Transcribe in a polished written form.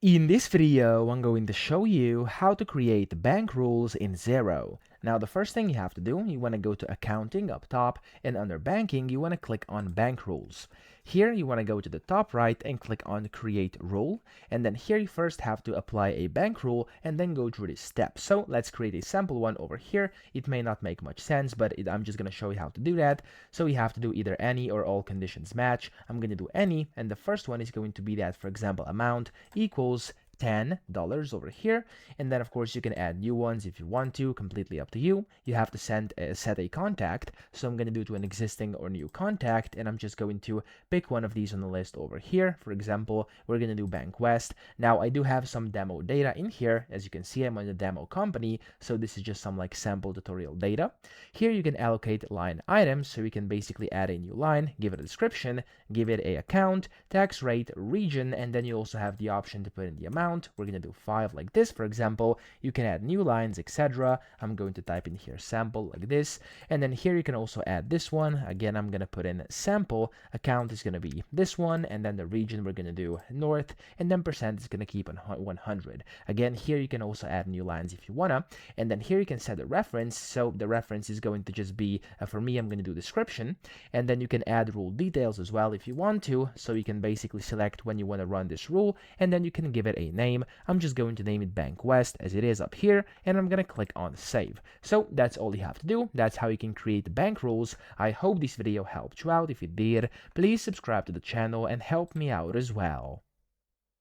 In this video, I'm going to show you how to create bank rules in Xero. Now, the first thing you have to do, you want to go to Accounting up top, and under Banking, you want to click on Bank Rules. Here, you want to go to the top right and click on Create Rule, and then here you first have to apply a bank rule and then go through these steps. So let's create a sample one over here. It may not make much sense, but I'm just going to show you how to do that. So you have to do either any or all conditions match. I'm going to do any, and the first one is going to be that, for example, amount equals $10 over here, and then of course you can add new ones if you want to, completely up to you. You have to set a contact, so I'm going to do to an existing or new contact, and I'm just going to pick one of these on the list over here. For example, we're going to do Bank West. Now I do have some demo data in here. As you can see, I'm on the demo company, so this is just some like sample tutorial data. Here you can allocate line items, so you can basically add a new line, give it a description, give it a account, tax rate, region, and then you also have the option to put in the amount. We're going to do 5 like this, for example. You can add new lines, etc. I'm going to type in here sample like this, and then here you can also add this one. Again, I'm going to put in sample, account is going to be this one, and then the region we're going to do north, and then percent is going to keep on 100. Again, here you can also add new lines if you wanna, and then here you can set the reference. So the reference is going to just be, for me, I'm going to do description, and then you can add rule details as well if you want to. So you can basically select when you want to run this rule, and then you can give it a name. I'm just going to name it Bank West as it is up here, and I'm going to click on save. So that's all you have to do. That's how you can create bank rules. I hope this video helped you out. If it did, please subscribe to the channel and help me out as well.